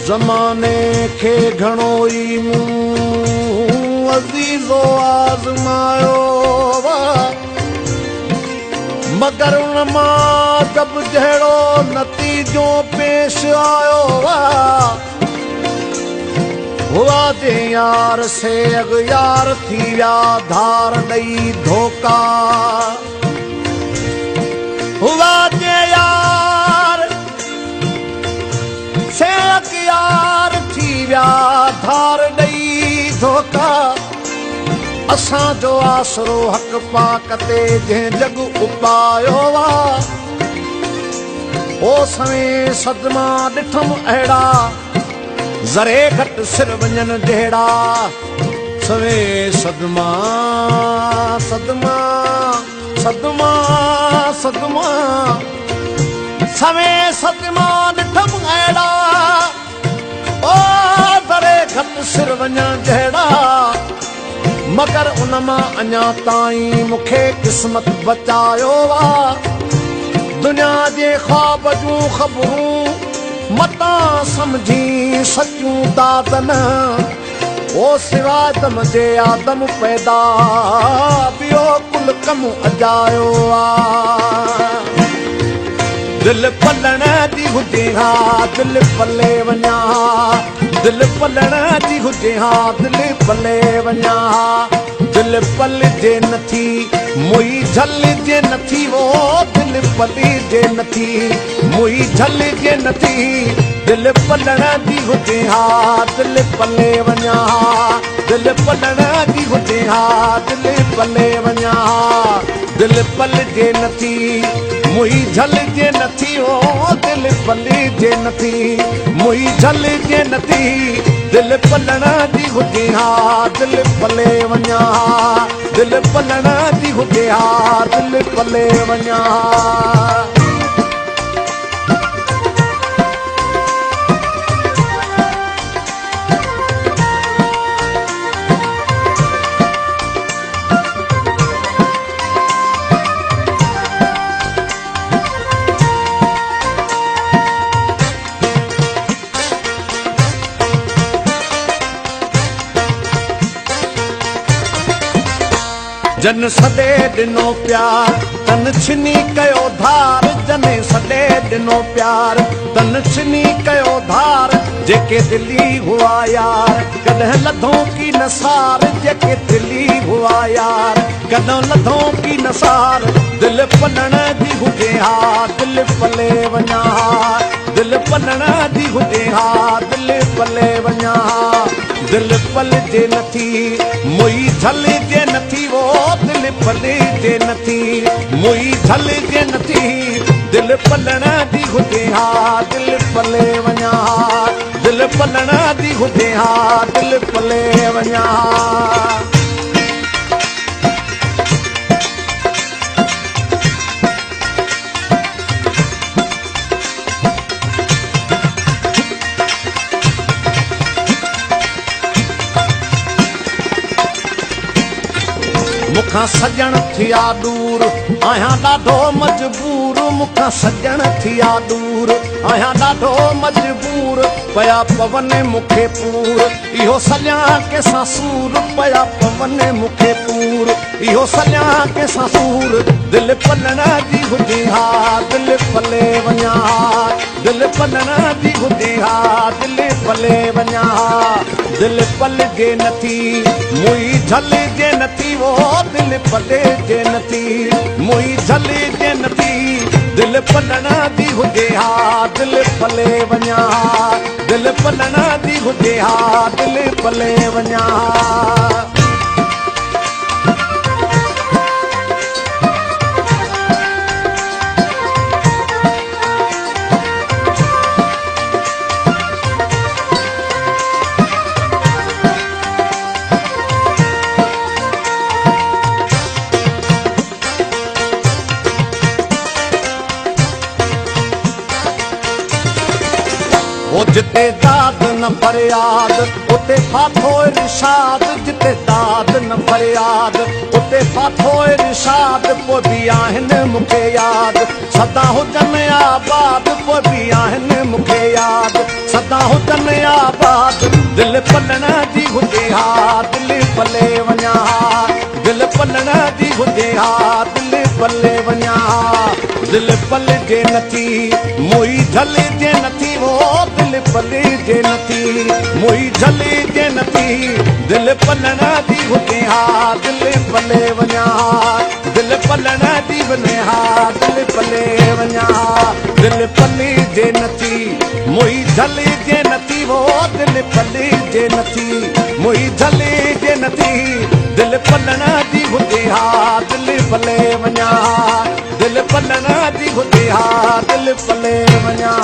ज़माने खे घणो ई मूं अज़ीज़ो आज़मायो मगर उन मां जब जहिड़ो नतीजो पेश आयो हुआ जे यार से अगयार थी विया धार ॾई धोखा हुआ जे यार से अगयार थी विया धार ॾई धोखा असांजो आसरो हक़ पाक ते जंहिं जग उपायो ओ सवें सदमा ॾिठमि अहिड़ा ज़रे घट सिर वञनि जहिड़ा सवें सदमा सदमा सदमा सदमा सवें सदमा ॾिठमि अहिड़ा ओ ज़रे घट सिर वञनि जहिड़ा मगर उन मां अञा ताईं मूंखे क़िस्मत बचायो दुनिया जे ख्वाब जूं ख़बरूं मतां सम्झी सचूं दादन ओ सिवाय दम जे आदम पैदा ॿियो कुल कम अजायो दिल पलण जी हुजे हा दिल पले वञा दिल पलण जी हुजे हा दिल पले वञा दिल पल जे नथी मुई झल जे नथी वो दिल पली जे नथी मुई झल जे नथी दिल पलण जी हुजे हा दिल पले वञा दिल पलण जी हुजे हा दिल पले वञा दिल पल जे नथी मुई झल जे नथी ओ दिल पली जे नथी मुई झल जे नथी दिल पलण जी हुजे हा दिल पले वञा दिल पलण जी हुजे हा दिल पले वञा जन सॾे ॾिनो प्यार तन छिनी कयो धार जने सॾे ॾिनो प्यार तन छिनी कयो धार जेके दिली हुआ यार कॾहिं लधों की नसार जेके दिली हुआ यार कॾहिं लधों की नसार दिल पलण जी हुजे हा दिल पले वञा दिल पलण जी हुजे हा दिल पले वञा दिल पल जे नथी मुई झल जे नथी वो दिल पले जे नथी मुई झल जे नथी दिल पलण जी हुजे हा दिल पले वञा दिल पलण जी हुजे हा दिल पले वञा मुखां सजण थिया दूर आहियां ॾाढो मजबूर मुखां सजण थिया दूर आहियां ॾाढो मजबूर पया पवन मूंखे पूर इहो सॼां कंहिंसां सूर पया पवन मूंखे पूर इहो सॼां कंहिंसां सूर दिल पलण जी हुजे हा दिल पले वञा दिल पलण जी हुजे हा दिल पले वञा दिल पल जे नथी मुई झल जे नथी वो दिल पले जे नथी मुई झल जे नथी दिल पलण जी हुजे हा दिल पले वञा दिल पलण जी हुजे हा दिल पले वञा ओ जिते दाद न फरियाद उते फाथो इरशाद जिते दाद न फरियाद उते फाथो इरशाद पोइ बि आहिनि मूंखे यादि सदा हुजनि आबाद पोइ बि आहिनि मूंखे यादि सदा हुजनि आबाद दिलि पलण जी हुजे हा दिलि पले वञा दिलि पलण जी हुजे हा दिलि पले वञा दिलि पलिजे नथी मुई झलिजे नथी वो दिलि पलिजे नथी मुई झलिजे नथी दिलि पलण जी हुजे हा दिलि पले वञा दिलि पलण जी वञे हा दिलि पले वञा दिलि पलिजे नथी मुई झलिजे नथी वो दिलि पलिजे नथी मुई झलिजे नथी दिलि पलण जी हुजे हा दिलि पले वञा दिलि पलण जी हुजे हा दिलि पले वञा